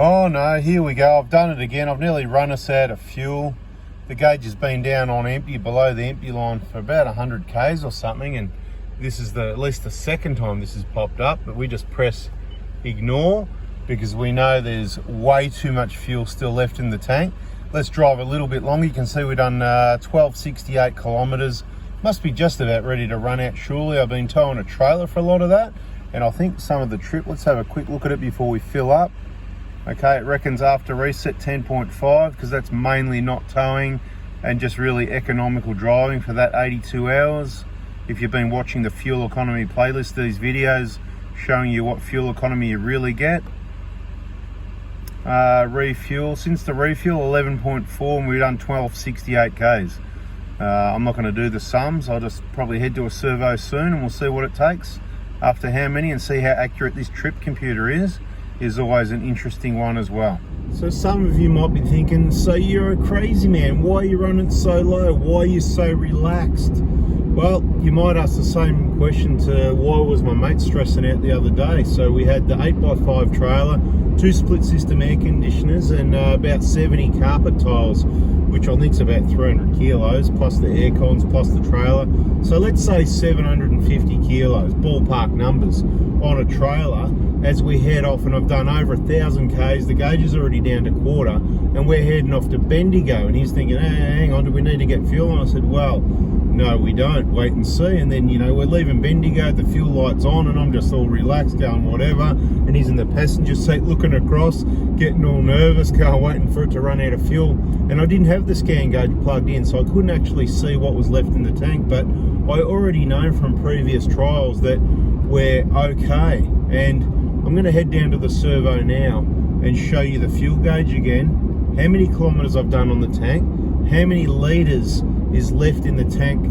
Oh no, here we go. I've done it again. I've nearly run us out of fuel. The gauge has been down on empty, below the empty line for about 100 Ks or something, and this is at least the second time this has popped up, but we just press ignore because we know there's way too much fuel still left in the tank. Let's drive a little bit longer. You can see we've done 1268 kilometers. Must be just about ready to run out surely. I've been towing a trailer for a lot of that, and I think some of the trip, let's have a quick look at it before we fill up. Okay, it reckons after reset 10.5 because that's mainly not towing and just really economical driving for that 82 hours. If you've been watching the fuel economy playlist, these videos showing you what fuel economy you really get. Refuel, since the refuel 11.4 and we've done 1268 Ks. I'm not going to do the sums. I'll just probably head to a servo soon and we'll see what it takes after how many and see how accurate this trip computer is always an interesting one as well. So some of you might be thinking, so you're a crazy man, why are you running so low? Why are you so relaxed? Well, you might ask the same question to why was my mate stressing out the other day. So we had the 8x5 trailer, 2 split system air conditioners and about 70 carpet tiles, which I think is about 300 kilos, plus the air cons, plus the trailer. So let's say 750 kilos, ballpark numbers, on a trailer as we head off, and I've done over 1,000 Ks. The gauge is already down to quarter, and we're heading off to Bendigo, and he's thinking, hey, hang on, do we need to get fuel? And I said, well, no, we don't, wait and see. And then, you know, we're leaving Bendigo, the fuel light's on, and I'm just all relaxed, going whatever, and he's in the passenger seat looking across, getting all nervous, waiting for it to run out of fuel. And I didn't have the scan gauge plugged in, so I couldn't actually see what was left in the tank, but I already know from previous trials that we're okay. And I'm going to head down to the servo now and show you the fuel gauge again, how many kilometers I've done on the tank, how many liters is left in the tank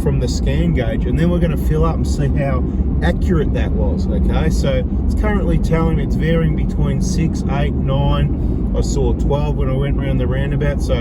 from the scan gauge, and then we're going to fill up and see how accurate that was. Okay, so it's currently telling me it's varying between 6, 8, 9. I saw 12 when I went around the roundabout, so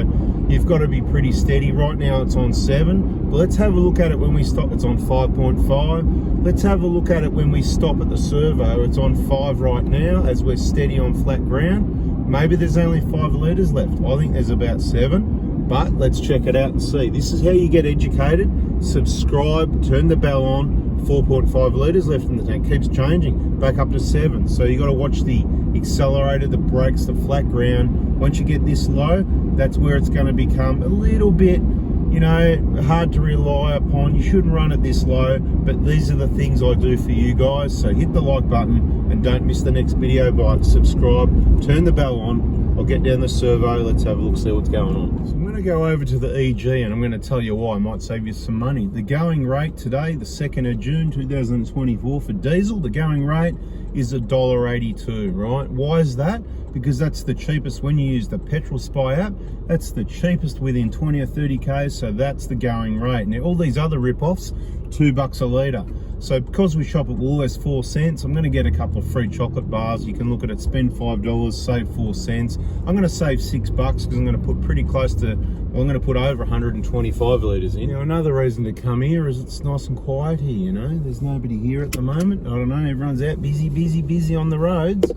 you've got to be pretty steady. Right now it's on 7, but let's have a look at it when we stop. It's on 5.5. Let's have a look at it when we stop at the servo. It's on 5 right now as we're steady on flat ground. Maybe there's only 5 litres left. I think there's about 7, but let's check it out and see. This is how you get educated. Subscribe, turn the bell on. 4.5 litres left in the tank, keeps changing, back up to 7. So you got to watch the accelerator, the brakes, the flat ground. Once you get this low, that's where it's going to become a little bit, you know, hard to rely upon. You shouldn't run it this low, but these are the things I do for you guys. So hit the like button and don't miss the next video by subscribe, turn the bell on. I'll get down the servo, let's have a look, see what's going on. So I'm going to go over to the EG and I'm going to tell you why. I might save you some money. The going rate today, the 2nd of June 2024 for diesel, the going rate is $1.82, right? Why is that? Because that's the cheapest when you use the Petrol Spy app. That's the cheapest within 20 or 30 Ks, so that's the going rate. Now all these other rip-offs, $2 a litre. So because we shop at Woolworths 4 cents, I'm going to get a couple of free chocolate bars. You can look at it, spend $5, save 4 cents. I'm going to save $6 because I'm going to put pretty close to, well, I'm going to put over 125 litres in. Now another reason to come here is it's nice and quiet here, you know. There's nobody here at the moment. I don't know, everyone's out busy on the roads.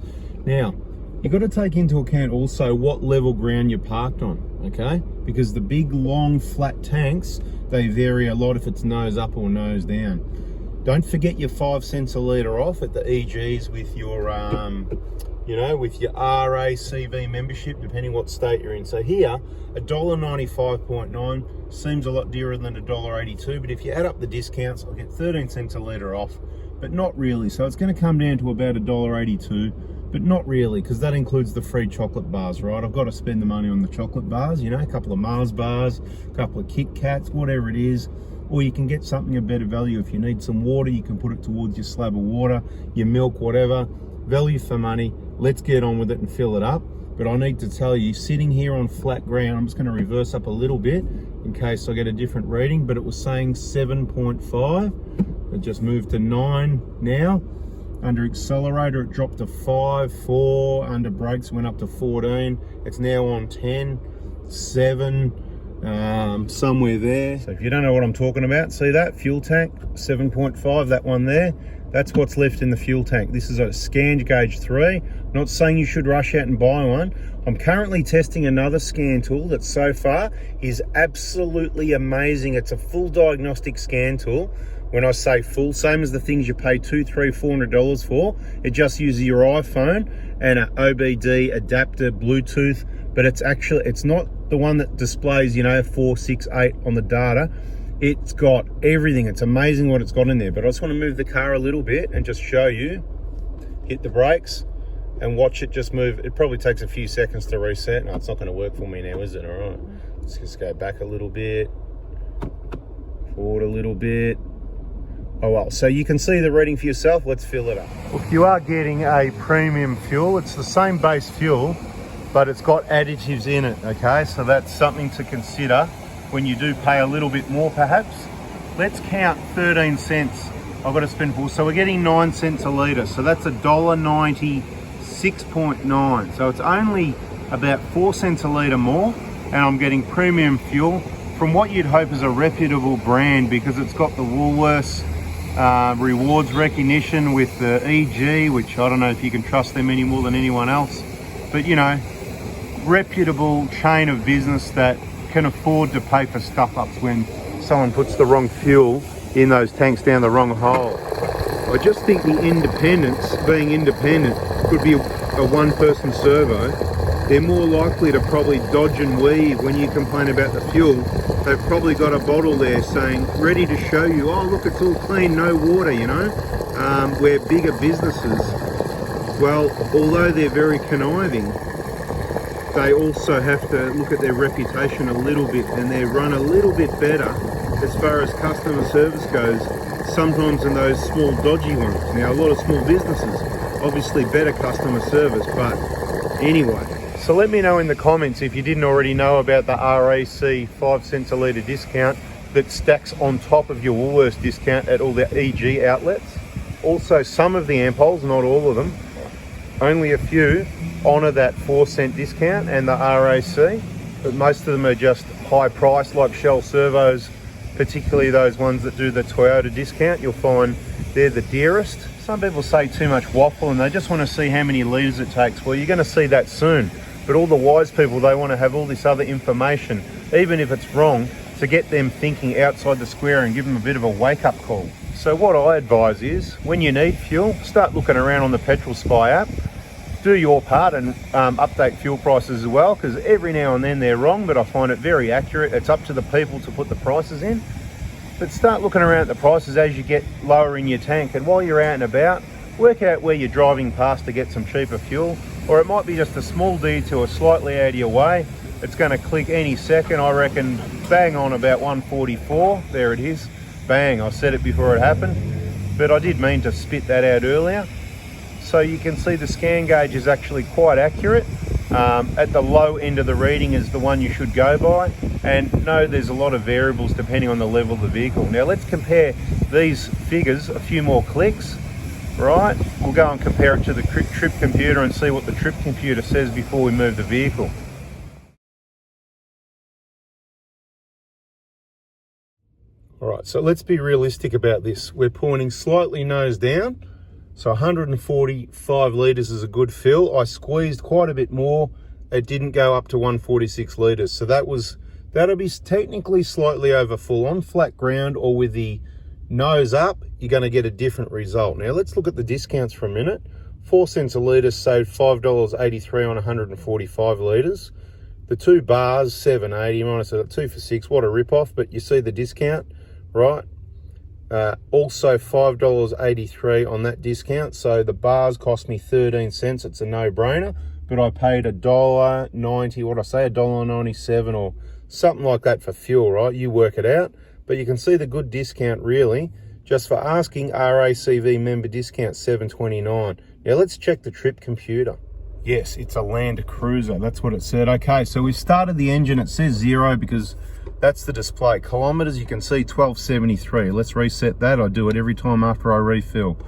Now, you've got to take into account also what level ground you're parked on, okay? Because the big, long, flat tanks, they vary a lot if it's nose up or nose down. Don't forget your 5 cents a litre off at the EGs with your, you know, with your RACV membership, depending what state you're in. So here, $1.95.9 seems a lot dearer than $1.82, but if you add up the discounts, I'll get 13 cents a litre off, but not really. So it's going to come down to about $1.82. But not really, because that includes the free chocolate bars, right? I've got to spend the money on the chocolate bars, you know, a couple of Mars bars, a couple of Kit Kats, whatever it is. Or you can get something of better value. If you need some water, you can put it towards your slab of water, your milk, whatever. Value for money. Let's get on with it and fill it up. But I need to tell you, sitting here on flat ground, I'm just going to reverse up a little bit in case I get a different reading, but it was saying 7.5. It just moved to 9 now. Under accelerator, it dropped to 5, 4. Under brakes, went up to 14. It's now on 10, 7, somewhere there. So if you don't know what I'm talking about, see that fuel tank, 7.5, that one there. That's what's left in the fuel tank. This is a Scan Gauge 3. Not saying you should rush out and buy one. I'm currently testing another scan tool that so far is absolutely amazing. It's a full diagnostic scan tool. When I say full, same as the things you pay $200, $300, $400 for. It just uses your iPhone and an OBD adapter, Bluetooth, but it's not the one that displays, 4, 6, 8 on the data. It's got everything. It's amazing what it's got in there. But I just want to move the car a little bit and just show you. Hit the brakes and watch it just move. It probably takes a few seconds to reset. No, it's not going to work for me now, is it? All right. Let's just go back a little bit. Forward a little bit. Oh well, so you can see the reading for yourself. Let's fill it up. If you are getting a premium fuel, it's the same base fuel, but it's got additives in it, okay? So that's something to consider when you do pay a little bit more perhaps. Let's count 13 cents I've got to spend for. So we're getting 9 cents a litre. So that's $1.90, 6.9. So it's only about 4 cents a litre more, and I'm getting premium fuel from what you'd hope is a reputable brand, because it's got the Woolworths rewards recognition with the EG, which I don't know if you can trust them any more than anyone else. But reputable chain of business that can afford to pay for stuff ups when someone puts the wrong fuel in those tanks down the wrong hole. I just think the independents, being independent, could be a one-person servo. They're more likely to probably dodge and weave when you complain about the fuel. They've probably got a bottle there saying, ready to show you, oh look, it's all clean, no water, We're bigger businesses. Well, although they're very conniving, they also have to look at their reputation a little bit, and they run a little bit better as far as customer service goes, sometimes than those small dodgy ones. Now, a lot of small businesses, obviously better customer service, but anyway. So let me know in the comments if you didn't already know about the RAC 5 cents a litre discount that stacks on top of your Woolworths discount at all the EG outlets. Also, some of the Ampol's, not all of them, only a few, honour that 4 cent discount and the RAC, but most of them are just high price, like Shell servos, particularly those ones that do the Toyota discount. You'll find they're the dearest. Some people say too much waffle and they just want to see how many litres it takes. Well, you're going to see that soon. But all the wise people, they want to have all this other information, even if it's wrong, to get them thinking outside the square and give them a bit of a wake-up call. So what I advise is, when you need fuel, start looking around on the Petrol Spy app. Do your part and update fuel prices as well, because every now and then they're wrong, but I find it very accurate. It's up to the people to put the prices in. But start looking around at the prices as you get lower in your tank, and while you're out and about, work out where you're driving past to get some cheaper fuel, or it might be just a small detour slightly out of your way. It's going to click any second. I reckon bang on about 144. There it is. Bang, I said it before it happened, but I did mean to spit that out earlier. So you can see the Scan Gauge is actually quite accurate. At the low end of the reading is the one you should go by. And no, there's a lot of variables depending on the level of the vehicle. Now let's compare these figures a few more clicks, right? We'll go and compare it to the trip computer and see what the trip computer says before we move the vehicle. All right, so let's be realistic about this. We're pointing slightly nose down. So 145 litres is a good fill. I squeezed quite a bit more. It didn't go up to 146 litres. So that'll be technically slightly over full. On flat ground or with the nose up, you're going to get a different result. Now let's look at the discounts for a minute. 4 cents a litre saved $5.83 on 145 litres. The two bars, $7.80 minus 2 for 6. What a rip-off, but you see the discount, right? Also $5.83 on that discount. So the bars cost me 13 cents. It's a no-brainer, but I paid $1.90, what I say, $1.97 or something like that for fuel, right? You work it out, but you can see the good discount really just for asking. RACV member discount $7.29. Now let's check the trip computer. Yes, it's a Land Cruiser. That's what it said. Okay, so we started the engine. It says 0 because that's the display. Kilometers, you can see 1273. Let's reset that. I do it every time after I refill.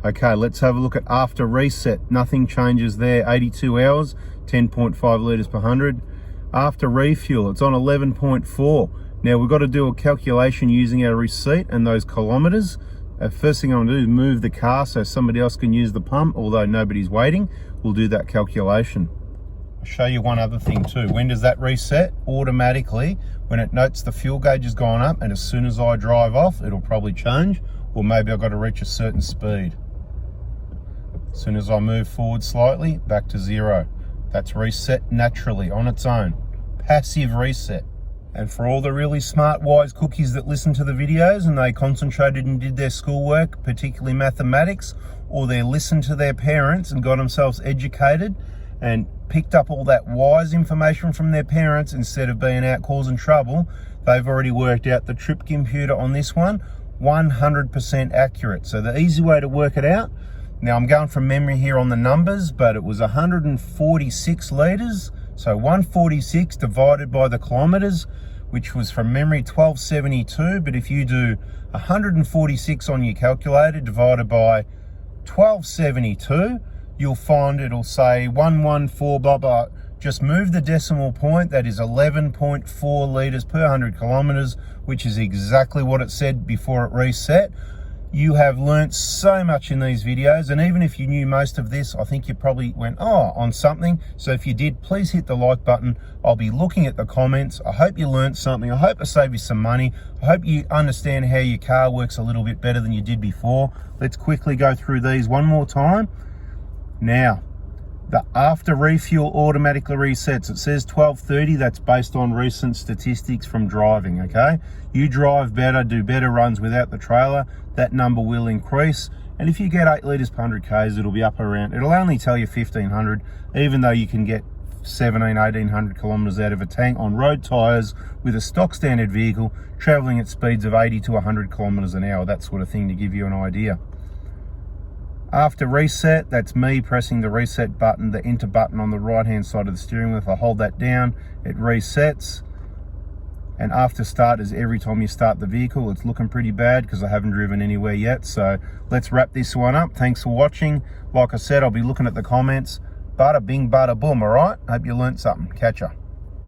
Okay, let's have a look at after reset. Nothing changes there. 82 hours, 10.5 litres per 100. After refuel, it's on 11.4. Now we've got to do a calculation using our receipt and those kilometers. First thing I'm going to do is move the car so somebody else can use the pump, although nobody's waiting. We'll do that calculation. I'll show you one other thing too. When does that reset? Automatically, when it notes the fuel gauge has gone up, and as soon as I drive off, it'll probably change, or maybe I've got to reach a certain speed. As soon as I move forward slightly, back to 0. That's reset naturally on its own. Passive reset. And for all the really smart, wise cookies that listen to the videos and they concentrated and did their schoolwork, particularly mathematics, or they listened to their parents and got themselves educated and picked up all that wise information from their parents instead of being out causing trouble, they've already worked out the trip computer on this one, 100% accurate. So the easy way to work it out, now I'm going from memory here on the numbers, but it was 146 litres. So 146 divided by the kilometres, which was from memory 1272. But if you do 146 on your calculator divided by 1272, you'll find it'll say 114 blah blah. Just move the decimal point. That is 11.4 litres per 100 kilometres, which is exactly what it said before it reset. You have learnt so much in these videos, and even if you knew most of this, I think you probably went, oh, on something. So if you did, please hit the like button. I'll be looking at the comments. I hope you learnt something. I hope I saved you some money. I hope you understand how your car works a little bit better than you did before. Let's quickly go through these one more time. Now, the after refuel automatically resets. It says 1230. That's based on recent statistics from driving, okay? You drive better, do better runs without the trailer, that number will increase. And if you get 8 litres per 100 Ks, it'll be up around, it'll only tell you 1500, even though you can get 1800 kilometres out of a tank on road tyres with a stock standard vehicle travelling at speeds of 80 to 100 kilometres an hour, that sort of thing, to give you an idea. After reset, that's me pressing the reset button, the enter button on the right hand side of the steering wheel. If I hold that down, it resets. And after start is every time you start the vehicle. It's looking pretty bad because I haven't driven anywhere yet. So let's wrap this one up. Thanks for watching. Like I said, I'll be looking at the comments. Bada bing, bada boom, all right? Hope you learned something. Catch ya.